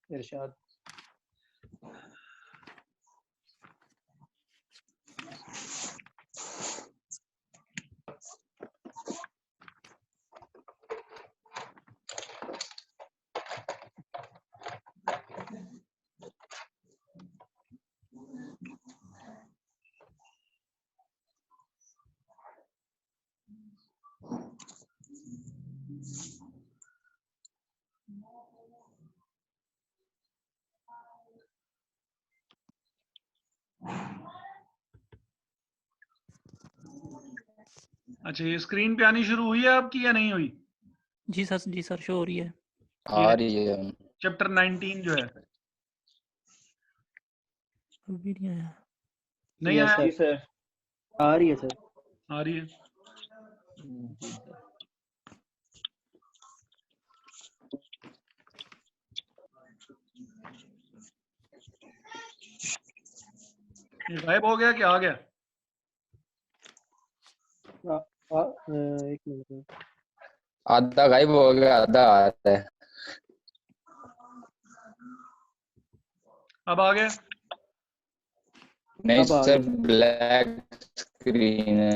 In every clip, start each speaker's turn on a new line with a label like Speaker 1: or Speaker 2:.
Speaker 1: इरशाद।
Speaker 2: अच्छा, ये स्क्रीन पे आनी शुरू हुई है आपकी या नहीं हुई?
Speaker 3: जी सर शो हो रही है।
Speaker 4: आ रही है।
Speaker 2: चैप्टर 19 जो है,
Speaker 3: अभी नहीं आया।
Speaker 2: नहीं आया?
Speaker 1: जी सर, आ रही है सर।
Speaker 2: आ रही है।
Speaker 1: जी सर।
Speaker 2: ये गायब हो गया कि आ गया?
Speaker 1: एक मिनट।
Speaker 4: आधा गायब हो गया, आधा आ रहा है।
Speaker 2: अब आ गया?
Speaker 4: नहीं
Speaker 1: अब आ
Speaker 4: सर,
Speaker 1: गया।
Speaker 4: ब्लैक स्क्रीन है।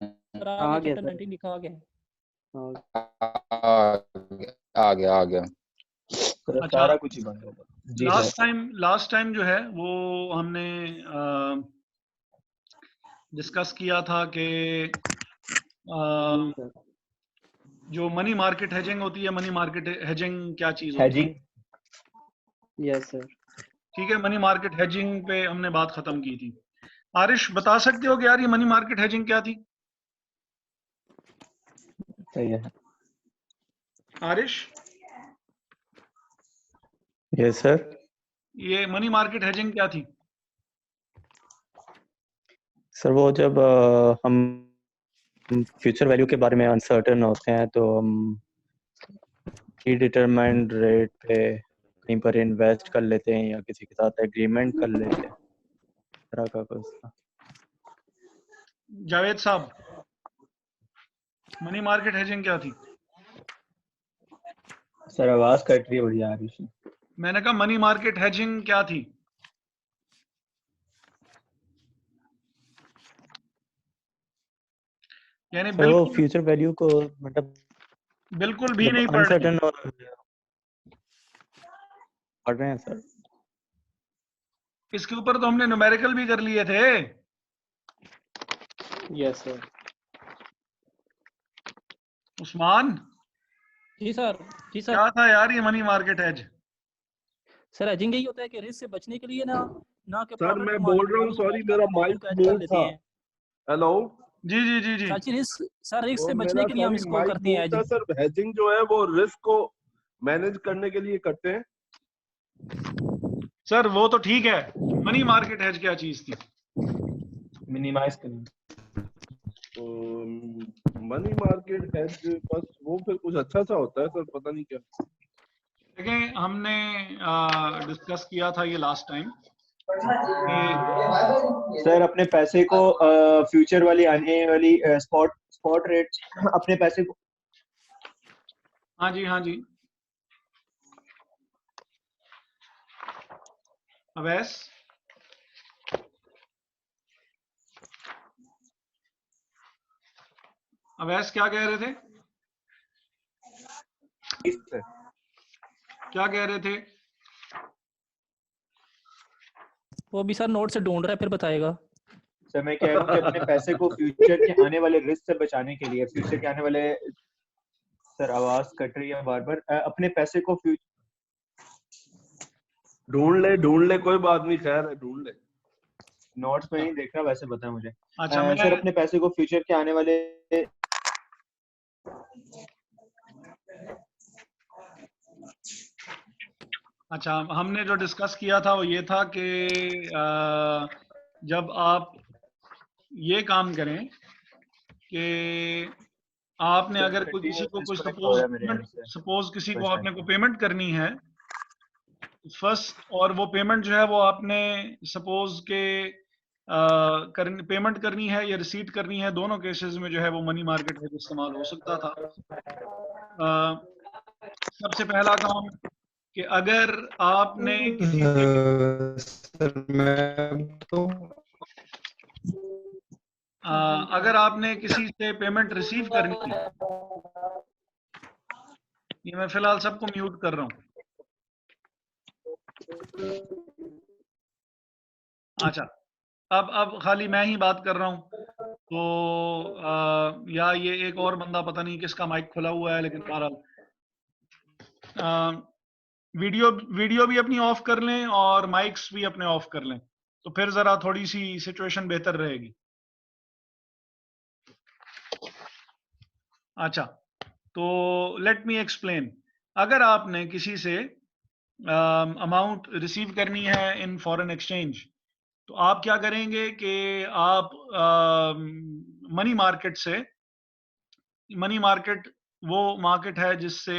Speaker 3: सर
Speaker 1: आ गया
Speaker 3: चैप्टर
Speaker 1: सर।
Speaker 3: 19 लिखा आ गया।
Speaker 4: आ गया।
Speaker 1: सर
Speaker 2: अच्छा,
Speaker 1: सारा कुछ ही बंद होगा। जी सर।
Speaker 2: लास्ट टाइम जो है वो हमने डिस्कस किया था कि
Speaker 1: जी सर।
Speaker 2: जो मनी मार्केट हेजिंग होती है, मनी मार्केट हेजिंग क्या चीज होती है?
Speaker 1: हेजिंग। Yes sir.
Speaker 2: ठीक है, मनी मार्केट हेजिंग पे हमने बात खत्म की थी। आरिश, बता सकते हो कि यार ये मनी मार्केट हेजिंग क्या थी?
Speaker 1: सही है।
Speaker 2: Aarish,
Speaker 5: yes sir.
Speaker 2: ये मनी मार्केट हेजिंग क्या थी?
Speaker 5: सर वो जब हम फ्यूचर वैल्यू के बारे में अनसर्टेन होते हैं तो हम प्रीडिटरमाइंड रेट पे कहीं पर इन्वेस्ट कर लेते हैं या किसी के साथ एग्रीमेंट कर लेते हैं, तरह का कुछ।
Speaker 2: जावेद साहब, मनी मार्केट हेजिंग क्या थी?
Speaker 1: सर आवाज कट रही है बढ़िया आ रही है।
Speaker 2: मैंने कहा मनी मार्केट हेजिंग क्या थी? यानी
Speaker 5: सर वो फ्यूचर वैल्यू को
Speaker 2: बिल्कुल भी नहीं पढ़ रहे
Speaker 5: अनसर्टेन और पढ़ रहे हैं सर।
Speaker 2: इसके ऊपर तो हमने न्यूमेरिकल भी कर लिए थे।
Speaker 1: Yes sir.
Speaker 2: Usman,
Speaker 3: ji sir.
Speaker 2: क्या था यार ये money market hedge?
Speaker 3: Sir hedging यही होता है कि रिस्क से बचने के लिए ना कि
Speaker 6: सर मैं बोल रहा हूँ, सॉरी मेरा माइक मूव था। हेलो
Speaker 2: जी जी जी जी।
Speaker 3: रिस्क से बचने के लिए हम इसको करते हैं
Speaker 6: हेजिंग। सर हेजिंग जो है वो रिस्क को मैनेज करने के लिए करते हैं।
Speaker 2: सर वो तो ठीक है, मनी मार्केट हेज क्या चीज थी?
Speaker 1: मिनिमाइज करना।
Speaker 6: मनी मार्केट हेज बस वो फिर कुछ अच्छा सा होता है सर, पता नहीं क्या।
Speaker 2: देखें, हमने डिस्कस किया था ये लास्ट टाइम।
Speaker 1: सर अपने पैसे को फ्यूचर वाली आने वाली स्पॉट रेट अपने पैसे को।
Speaker 2: हाँ जी अवैस, अवैस क्या कह रहे थे? क्या कह रहे थे?
Speaker 3: वो भी सर नोट से ढूंढ रहा है, फिर बताएगा।
Speaker 1: सर मैं कह रहा हूँ कि अपने पैसे को फ्यूचर के आने वाले रिस्क से बचाने के लिए, फ्यूचर के आने वाले, सर आवाज कट रही है बार बार, अपने पैसे को
Speaker 6: ढूंढ ले कोई बात नहीं, खैर है ढूंढ ले।
Speaker 1: नोट्स में नहीं देख रहा, वैसे बताएं मुझे।
Speaker 2: अच्छा,
Speaker 1: सर अपने पैसे को फ्यूचर के आने वाले,
Speaker 2: अच्छा, हमने जो डिस्कस किया था वो ये था कि जब आप ये काम करें कि आपने अगर कोई किसी को कुछ सपोज किसी को आपने को पेमेंट करनी है फर्स्ट, और वो पेमेंट जो है वो आपने सपोज के पेमेंट करनी है या रिसीट करनी है, दोनों केसेस में जो है वो मनी मार्केट हेज इस्तेमाल हो सकता था। सबसे पहला काम कि अगर आपने किसी
Speaker 5: सर मैं तो
Speaker 2: अगर आपने किसी से पेमेंट रिसीव करनी है, ये मैं फिलहाल सबको म्यूट कर रहा हूं। अच्छा, अब खाली मैं ही बात कर रहा हूं, तो या ये एक और बंदा, पता नहीं किसका माइक खुला हुआ है, लेकिन बहरहाल वीडियो भी अपनी ऑफ कर लें और माइक्स भी अपने ऑफ कर लें, तो फिर जरा थोड़ी सी सिचुएशन बेहतर रहेगी। अच्छा, तो लेट मी एक्सप्लेन। अगर आपने किसी से अमाउंट रिसीव करनी है इन फॉरेन एक्सचेंज, तो आप क्या करेंगे कि आप मनी मार्केट से, मनी मार्केट वो मार्केट है जिससे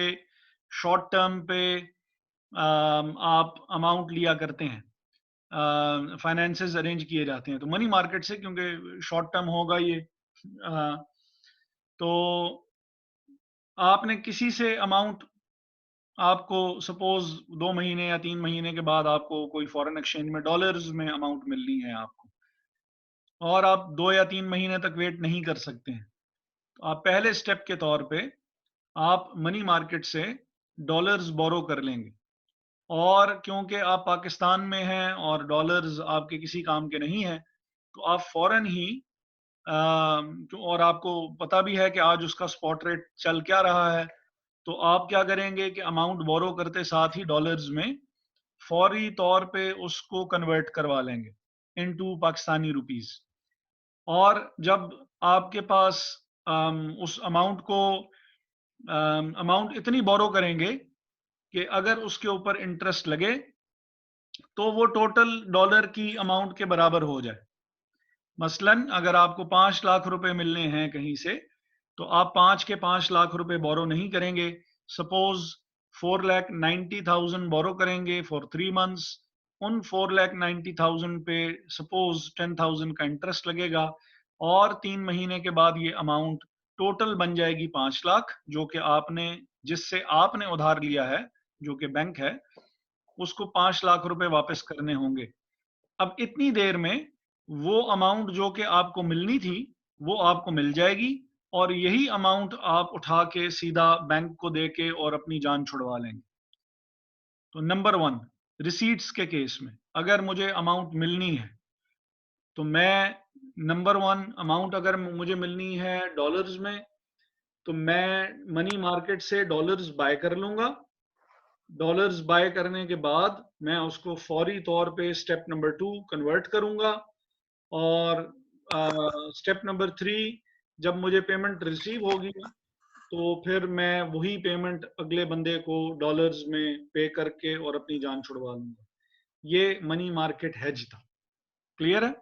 Speaker 2: शॉर्ट टर्म पे आप अमाउंट लिया करते हैं, फाइनेंसेस अरेंज किए जाते हैं, तो मनी मार्केट से, क्योंकि शॉर्ट टर्म होगा ये, तो आपने किसी से अमाउंट, आपको सपोज 2 महीने या 3 महीने के बाद आपको कोई फॉरेन एक्सचेंज में डॉलर्स में अमाउंट मिलनी है आपको, और आप 2 या 3 महीने तक वेट नहीं कर सकते हैं, तो आप पहले स्टेप के तौर पे आप मनी मार्केट से डॉलर्स बोरो कर लेंगे। और क्योंकि आप पाकिस्तान में हैं और डॉलर्स आपके किसी काम के नहीं हैं, तो आप फौरन ही और आपको पता भी है कि आज उसका स्पॉट रेट चल क्या रहा है, तो आप क्या करेंगे कि अमाउंट बोरो करते साथ ही डॉलर्स में फौरी तौर पे उसको कन्वर्ट करवा लेंगे इनटू पाकिस्तानी रुपीस। और जब आपके पास उस अमाउंट को अमाउंट इतनी बोरो करेंगे कि अगर उसके ऊपर इंटरेस्ट लगे तो वो टोटल डॉलर की अमाउंट के बराबर हो जाए। मसलन अगर आपको 5 लाख रुपए मिलने हैं कहीं से, तो आप 5 के 5 लाख रुपए बोरो नहीं करेंगे, सपोज 4,90,000 बोरो करेंगे फॉर 3 मंथ्स। उन 4,90,000 पे सपोज 10,000 का इंटरेस्ट लगेगा, और 3 महीने के बाद ये अमाउंट टोटल बन जाएगी 5 लाख, जो कि आपने, जिससे आपने उधार लिया है, जो कि बैंक है, उसको 5 लाख रुपए वापस करने होंगे। अब इतनी देर में वो अमाउंट जो कि आपको मिलनी थी वो आपको मिल जाएगी, और यही अमाउंट आप उठा के सीधा बैंक को दे के और अपनी जान छुड़वा लेंगे। तो नंबर 1, रिसीट्स के केस में अगर मुझे अमाउंट मिलनी है, तो मैं नंबर 1 अमाउंट अगर मुझे मिलनी है डॉलर्स में, तो मैं मनी मार्केट से डॉलर्स बाय कर लूंगा। डॉलर्स बाय करने के बाद मैं उसको फौरी तौर पे स्टेप नंबर 2 कन्वर्ट करूंगा, और स्टेप नंबर 3 जब मुझे पेमेंट रिसीव होगी, तो फिर मैं वही पेमेंट अगले बंदे को डॉलर्स में पे करके और अपनी जान छुड़वा लूंगा। ये मनी मार्केट हेज था। क्लियर है?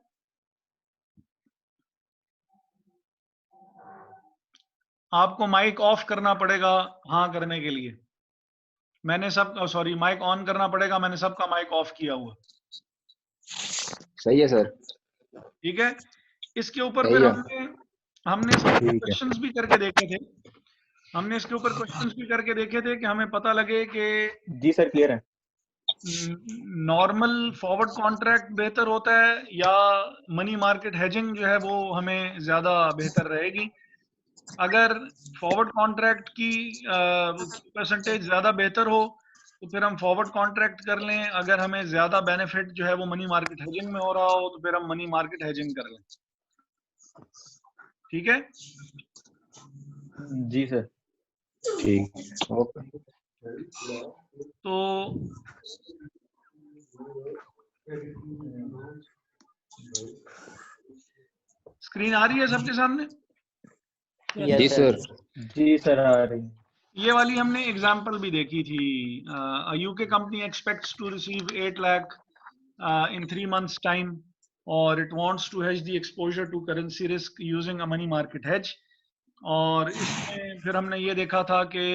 Speaker 2: आपको माइक ऑफ करना पड़ेगा हाँ करने के लिए। मैंने सब, सॉरी, माइक ऑन करना पड़ेगा, मैंने सबका माइक ऑफ किया हुआ।
Speaker 4: सही है सर।
Speaker 2: ठीक है, इसके ऊपर
Speaker 4: सही
Speaker 2: फिर
Speaker 4: है।
Speaker 2: हमने क्वेश्चंस भी करके देखे थे, हमने इसके ऊपर क्वेश्चंस भी करके देखे थे कि हमें पता लगे कि
Speaker 1: जी सर क्लियर है।
Speaker 2: नॉर्मल फॉरवर्ड कॉन्ट्रैक्ट बेहतर होता है या मनी मार्केट हेजिंग जो है वो हमें ज्यादा बेहतर रहेगी। अगर फॉरवर्ड कॉन्ट्रैक्ट की परसेंटेज ज्यादा बेहतर हो तो फिर हम फॉरवर्ड कॉन्ट्रैक्ट कर लें, अगर हमें ज्यादा बेनिफिट जो है वो मनी मार्केट हेजिंग में हो रहा हो तो फिर हम मनी मार्केट हेजिंग कर लें। ठीक है
Speaker 1: जी सर।
Speaker 5: ठीक।
Speaker 4: ओके।
Speaker 2: तो स्क्रीन आ रही है सबके सामने?
Speaker 4: जी सर।
Speaker 1: जी सर आ रही है।
Speaker 2: ये वाली हमने एग्जांपल भी देखी थी। UK company expects to receive 8 lakh in 3 months time, or it wants to hedge the exposure to currency risk using a money market hedge। और इसमें फिर हमने ये देखा था कि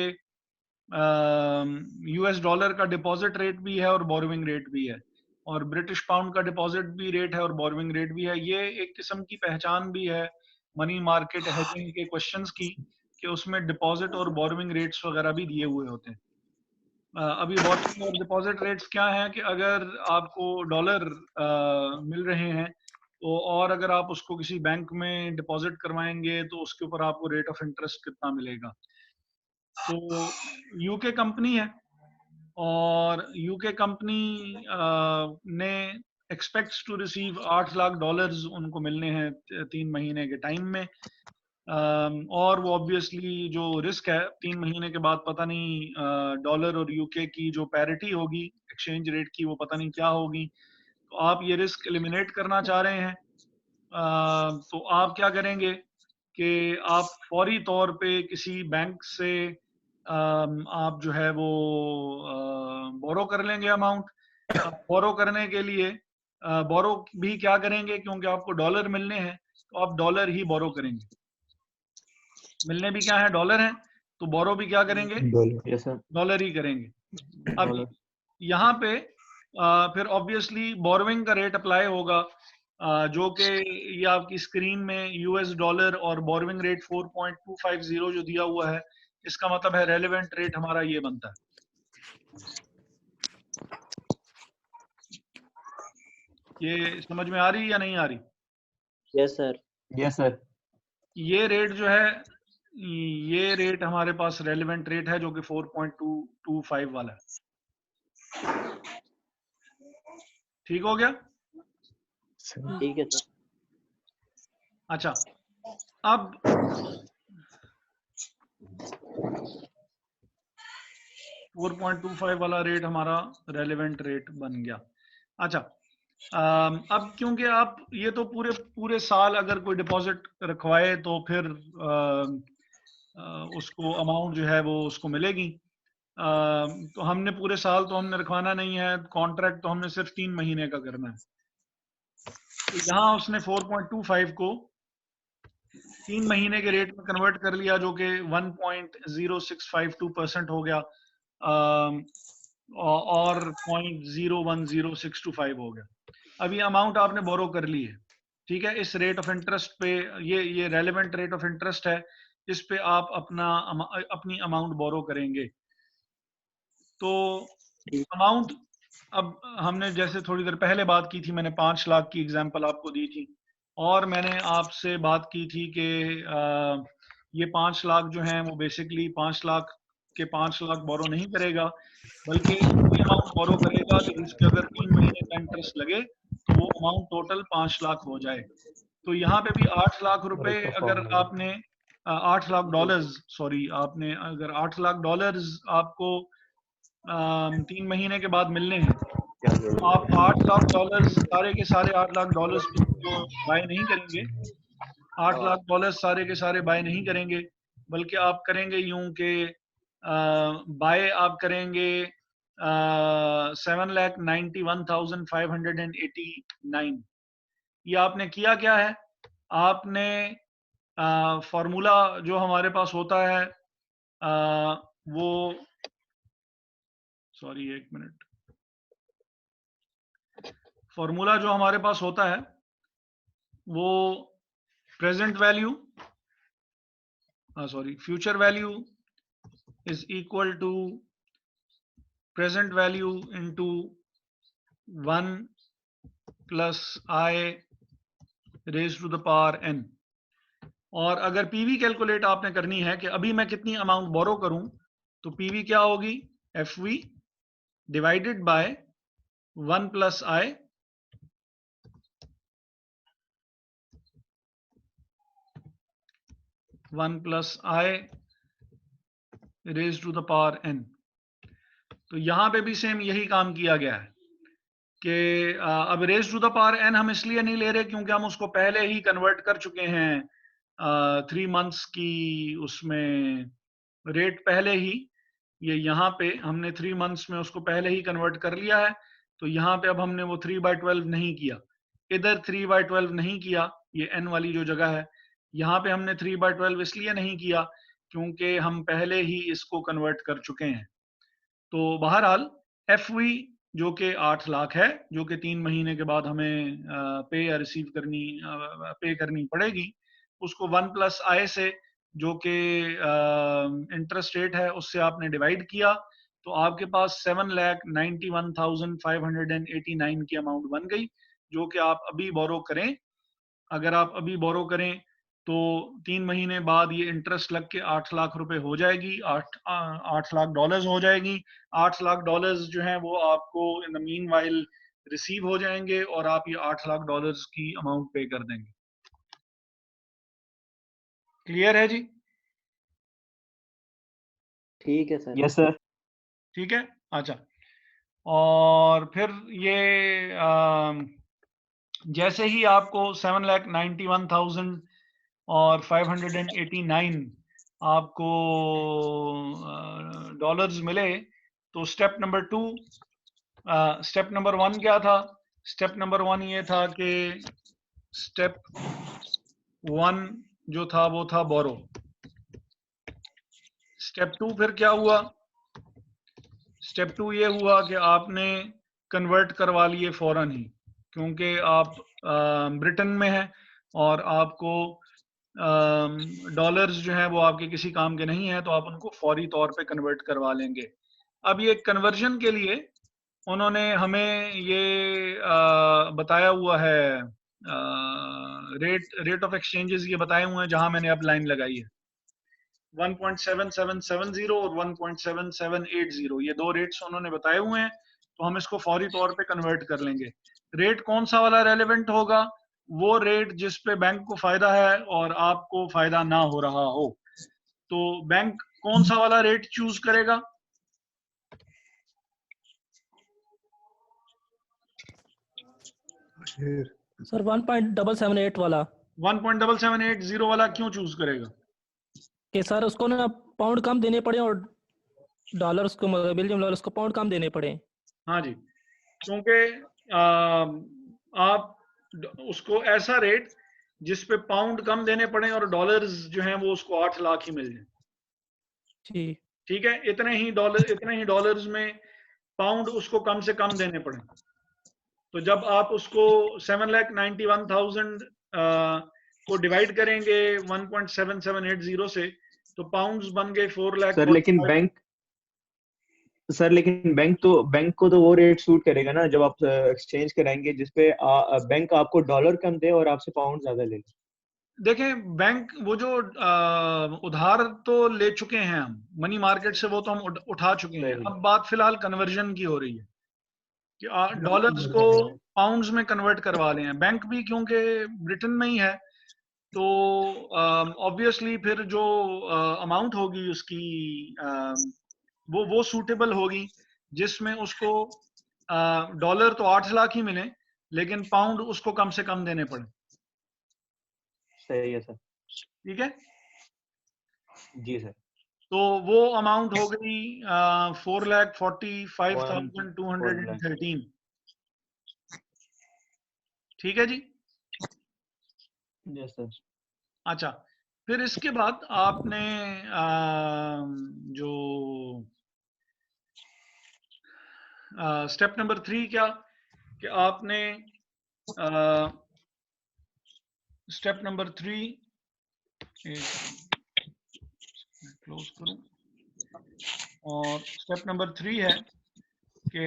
Speaker 2: यूएस डॉलर का डिपॉजिट रेट भी है और बोरोइंग रेट भी है, और ब्रिटिश पाउंड का डिपॉजिट भी रेट है और बोरोइंग रेट भी है। ये एक किस्म की पहचान भी है मनी मार्केट हेजिंग के क्वेश्चंस की, कि उसमें डिपॉजिट और बोरोइंग रेट्स वगैरह भी दिए हुए होते हैं। अभी बॉरोइंग और डिपॉजिट रेट्स क्या हैं कि अगर आपको डॉलर मिल रहे हैं तो, और अगर आप उसको किसी बैंक में डिपॉजिट करवाएंगे तो उसके ऊपर आपको रेट ऑफ इंटरेस्ट कितना मिलेगा। तो यूके कंपनी है और यूके कंपनी ने expects to receive 8 lakh dollars उनको मिलने हैं 3 महीने के टाइम में। और वो ऑब्वियसली जो रिस्क है 3 महीने के बाद पता नहीं डॉलर और यूके की जो पैरिटी होगी एक्सचेंज रेट की वो पता नहीं क्या होगी, तो आप ये रिस्क एलिमिनेट करना चाह रहे हैं। तो आप क्या करेंगे कि आप फौरी तौर पे किसी बैंक से आप जो है वो बोरो कर लेंगे अमाउंट। बोरो करने के लिए बोरो भी क्या करेंगे, क्योंकि आपको डॉलर मिलने हैं तो आप डॉलर ही बोरो करेंगे। मिलने भी क्या है, डॉलर है, तो बोरो भी क्या करेंगे, डॉलर ही करेंगे। अब यहाँ पे फिर ऑब्वियसली बोरोइंग का रेट अप्लाई होगा जो कि ये आपकी स्क्रीन में यूएस डॉलर और बोरोइंग रेट 4.250 जो दिया हुआ है, इसका मतलब है रेलेवेंट रेट हमारा ये बनता है। ये समझ में आ रही या नहीं आ रही?
Speaker 1: Yes sir, yes sir.
Speaker 2: ये रेट जो है, ये रेट हमारे पास रेलेवेंट रेट है जो कि 4.225 वाला है। ठीक हो गया?
Speaker 1: ठीक है सर।
Speaker 2: अच्छा, अब $4.25 वाला रेट हमारा रेलेवेंट रेट बन गया। अच्छा, अब क्योंकि आप ये तो पूरे साल अगर कोई डिपॉजिट रखवाए तो फिर उसको अमाउंट जो है वो उसको मिलेगी। तो हमने पूरे साल तो हमने रखवाना नहीं है, कॉन्ट्रैक्ट तो हमने सिर्फ 3 महीने का करना है। तो यहाँ उसने 4.25 को 3 महीने के रेट में कन्वर्ट कर लिया जो कि 1.0652% हो गया और 0.010625 हो गया। अभी अमाउंट आपने बोरो कर ली है, ठीक है। इस रेट ऑफ इंटरेस्ट पे ये रेलेवेंट रेट ऑफ इंटरेस्ट है, इस पे आप अपनी अमाउंट बोरो करेंगे। तो अमाउंट, अब हमने जैसे थोड़ी देर पहले बात की थी, मैंने 5 लाख की एग्जांपल आपको दी थी और मैंने आपसे बात की थी कि ये 5 लाख जो हैं वो बेसिकली 5 लाख के 5 लाख बोरो नहीं करेगा, बल्कि इतनी अमाउंट बोरो करेगा कि जिसके अगर 3 महीने का इंटरेस्ट लगे तो वो अमाउंट टोटल 5 लाख हो जाए। तो यहाँ पे भी 8 लाख रुपए अगर आपने 8 लाख डॉलर्स, सॉरी, आपने अगर 8 लाख डॉलर्स आपको 3 महीने के बाद मिलने हैं, तो आप 8 लाख डॉलर्स सारे के सारे 8 लाख डॉलर्स को बाय नहीं करेंगे। 8 लाख डॉलर्स सारे के सारे बाय नहीं करेंगे, बल्कि आप करेंगे यूं कि बाय आप करेंगे 7,91,589। ये आपने किया क्या है, आपने फॉर्मूला जो हमारे पास होता है वो, सॉरी एक मिनट, फॉर्मूला जो हमारे पास होता है वो present value, sorry, future value is equal to present value into 1 plus I raise to the power n। और अगर पीवी कैलकुलेट आपने करनी है कि अभी मैं कितनी अमाउंट बोरो करूं, तो पीवी क्या होगी, F V divided by 1 plus I raise to the power n। तो यहां पे भी सेम यही काम किया गया है कि अब raise to the power n हम इसलिए नहीं ले रहे क्योंकि हम उसको पहले ही कन्वर्ट कर चुके हैं 3 मंथ्स की उसमें रेट पहले ही, ये यहाँ पे हमने 3 मंथ्स में उसको पहले ही कन्वर्ट कर लिया है। तो यहाँ पे अब हमने वो 3/12 नहीं किया, इधर 3/12 नहीं किया, ये n वाली जो जगह है यहाँ पे हमने 3/12 इसलिए नहीं किया क्योंकि हम पहले ही इसको कन्वर्ट कर चुके हैं। तो बहरहाल एफ वी जो कि 8 लाख है, जो कि 3 महीने के बाद हमें पे या रिसीव करनी पड़ेगी, उसको 1 प्लस आई से जो कि इंटरेस्ट रेट है उससे आपने डिवाइड किया, तो आपके पास 7,91,589 की अमाउंट बन गई, जो कि आप अभी बोरो करें। अगर आप अभी बोरो करें तो 3 महीने बाद ये इंटरेस्ट लग के 8 लाख रुपए हो जाएगी, 8 लाख डॉलर्स हो जाएगी। 8 लाख डॉलर्स जो हैं वो आपको in the mean while receive हो जाएंगे और आप ये 8 लाख डॉलर्स की अमाउंट पे कर देंगे। क्लियर है जी?
Speaker 7: ठीक है सर।
Speaker 1: Yes sir.
Speaker 2: ठीक है। अच्छा, और फिर ये जैसे ही आपको 7,91,000 और 589 आपको डॉलर्स मिले, तो स्टेप नंबर 1 क्या था? स्टेप नंबर 1 ये था कि स्टेप 1 जो था वो था बोरो। स्टेप 2 फिर क्या हुआ? स्टेप 2 ये हुआ कि आपने कन्वर्ट करवा लिए फौरन ही, क्योंकि आप ब्रिटेन में हैं और आपको डॉलर्स जो हैं वो आपके किसी काम के नहीं हैं, तो आप उनको फौरी तौर पे कन्वर्ट करवा लेंगे। अब ये कन्वर्जन के लिए उन्होंने हमें ये बताया हुआ है, रेट ऑफ एक्सचेंजेस ये बताए हुए हैं जहां मैंने अब लाइन लगाई है। 1.7770 और 1.7780, ये दो रेट्स उन्होंने बताए हुए हैं, तो हम इसको फौरी तौर पे कन्वर्ट कर लेंगे। रेट कौन सा वाला रेलेवेंट होगा? वो रेट जिस पे बैंक को फायदा है और आपको फायदा ना हो रहा हो। तो बैंक कौन सा वाला रेट चूज करेगा?
Speaker 3: सर 1.778 वाला।
Speaker 2: 1.7780 वाला क्यों चूज करेगा?
Speaker 3: कि सर उसको ना पाउंड कम देने पड़े और डॉलर्स को, बेल्जियम डॉलर्स को पाउंड कम देने पड़े।
Speaker 2: हाँ जी, क्योंकि आप उसको ऐसा रेट जिस पे पाउंड कम देने पड़े और डॉलर्स जो हैं वो उसको 8 लाख ही मिल जाए।
Speaker 3: जी
Speaker 2: ठीक है, इतने ही डॉलर्स में पाउंड उसको कम से कम देने पड़े। तो जब आप उसको 7,91,000 को डिवाइड करेंगे 1.7780 से, तो पाउंड्स बन गए 4 लाख।
Speaker 1: सर लेकिन बैंक को तो वो रेट सूट करेगा ना जब आप एक्सचेंज कराएंगे, जिसपे बैंक आपको डॉलर कम दे और आपसे पाउंड ज्यादा ले ले।
Speaker 2: देखें, बैंक वो जो उधार तो ले चुके हैं हम मनी मार्केट से, वो तो हम उठा चुके हैं। अब बात फिलहाल कन्वर्जन की हो रही है कि डॉलर्स को पाउंड्स में कन्वर्ट करवा लें। बैंक भी क्योंकि ब्रिटेन में ही है, तो ऑब्वियसली फिर जो अमाउंट होगी उसकी वो सूटेबल होगी, जिसमें उसको डॉलर तो 8 लाख ही मिले लेकिन पाउंड उसको कम से कम देने पड़े।
Speaker 1: सही है सर।
Speaker 2: ठीक है
Speaker 1: जी सर।
Speaker 2: तो वो अमाउंट हो गई 4,45,213। ठीक है जी।
Speaker 1: Yes sir.
Speaker 2: अच्छा, फिर इसके बाद आपने जो स्टेप नंबर 3 क्या कि आपने स्टेप नंबर 3 क्लोज करूं, और स्टेप नंबर 3 है कि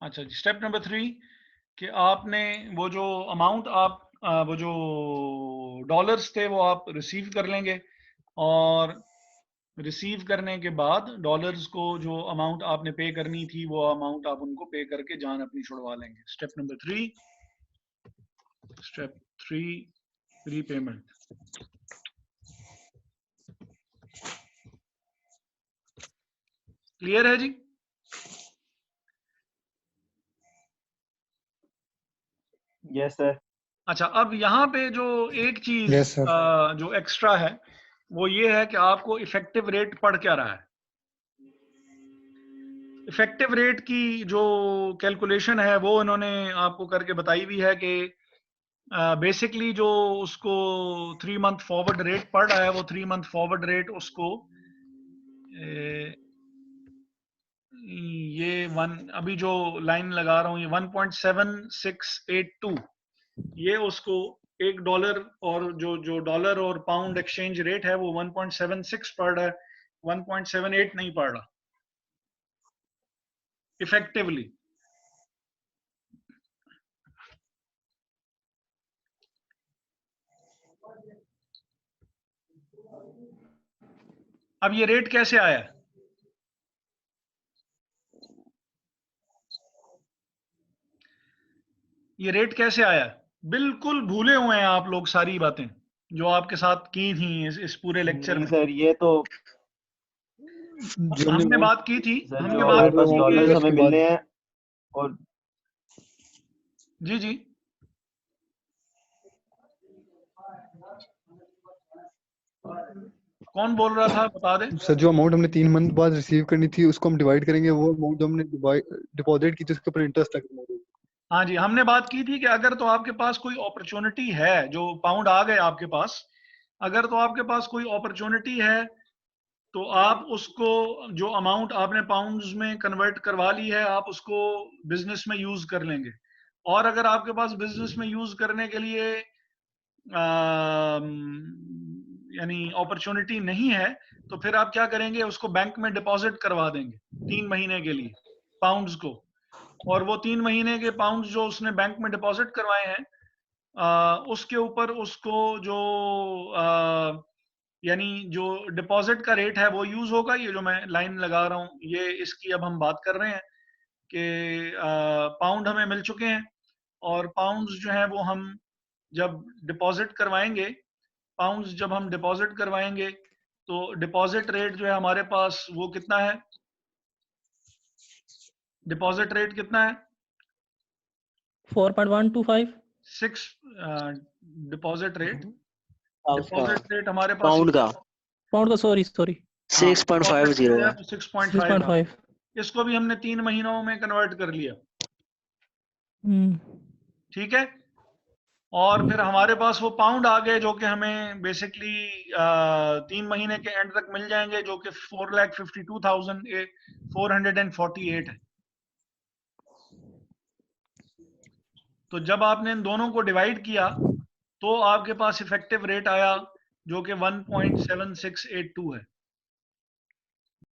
Speaker 2: अच्छा जी, स्टेप नंबर 3 कि आपने वो जो अमाउंट आप वो जो डॉलर्स थे वो आप रिसीव कर लेंगे, और रिसीव करने के बाद डॉलर्स को जो अमाउंट आपने पे करनी थी वो अमाउंट आप उनको पे करके जान अपनी छुड़वा लेंगे। Step number 3, step 3 repayment. Clear है जी?
Speaker 1: Yes sir.
Speaker 2: अच्छा, अब यहाँ पे जो एक चीज जो एक्स्ट्रा है वो ये है कि आपको इफेक्टिव रेट पड़ क्या रहा है। इफेक्टिव रेट की जो कैलकुलेशन है वो इन्होंने आपको करके बताई हुई है कि बेसिकली जो उसको 3 मंथ फॉरवर्ड रेट पड़ रहा है, वो 3 मंथ फॉरवर्ड रेट उसको ये अभी जो लाइन लगा रहा हूं ये 1.7682, ये उसको एक डॉलर और जो डॉलर और पाउंड एक्सचेंज रेट है वो 1.76 पड़ रहा है, 1.78 नहीं पड़ रहा इफेक्टिवली। अब ये रेट कैसे आया? ये रेट कैसे आया? बिल्कुल भूले हुए हैं आप लोग सारी बातें जो आपके साथ की थी इस पूरे लेक्चर में।
Speaker 1: सर ये तो
Speaker 2: हमने बात की थी,
Speaker 1: सर
Speaker 2: हमने
Speaker 1: जो
Speaker 2: बात
Speaker 1: हमारे पास
Speaker 2: की
Speaker 1: डॉलर्स
Speaker 2: कि
Speaker 1: हमें मिलने हैं और
Speaker 2: जी जी कौन बोल रहा था बता दे।
Speaker 7: सर जो अमाउंट हमने 3 मंथ बाद रिसीव करनी थी उसको हम डिवाइड करेंगे, वो अमाउंट जो हमने डिपॉजिट की थी उसके ऊपर इंटरेस्ट लगेगा।
Speaker 2: हाँ जी, हमने बात की थी कि अगर तो आपके पास कोई अपॉर्चुनिटी है, जो पाउंड आ गए आपके पास, अगर तो आपके पास कोई अपॉर्चुनिटी है तो आप उसको, जो अमाउंट आपने पाउंड्स में कन्वर्ट करवा ली है, आप उसको बिजनेस में यूज कर लेंगे। और अगर आपके पास बिजनेस में यूज करने के लिए यानी अपॉर्चुनिटी नहीं है तो फिर आप क्या करेंगे, उसको बैंक में डिपॉजिट करवा देंगे 3 महीने के लिए पाउंड्स को। और वो 3 महीने के पाउंड्स जो उसने बैंक में डिपॉजिट करवाए हैं, उसके ऊपर उसको जो यानी जो डिपॉजिट का रेट है वो यूज होगा। ये जो मैं लाइन लगा रहा हूँ, ये इसकी अब हम बात कर रहे हैं कि पाउंड हमें मिल चुके हैं और पाउंड्स जो है वो हम जब डिपॉजिट करवाएंगे, पाउंड्स जब हम डिपॉजिट करवाएंगे तो डिपॉजिट रेट जो है हमारे पास वो कितना है, डिपॉजिट रेट कितना है?
Speaker 3: 4.125
Speaker 2: 6 डिपॉजिट रेट हमारे पास
Speaker 8: पाउंड का
Speaker 3: पाउंड का, सॉरी
Speaker 8: 6.50 है।
Speaker 2: 6.5। इसको भी हमने 3 महीनों में कन्वर्ट कर लिया, ठीक है। और फिर हमारे पास वो पाउंड आ गए जो कि हमें बेसिकली 3 महीने के एंड तक मिल जाएंगे, जो कि 4,52,448 है। तो जब आपने इन दोनों को डिवाइड किया तो आपके पास इफेक्टिव रेट आया जो कि 1.7682 है।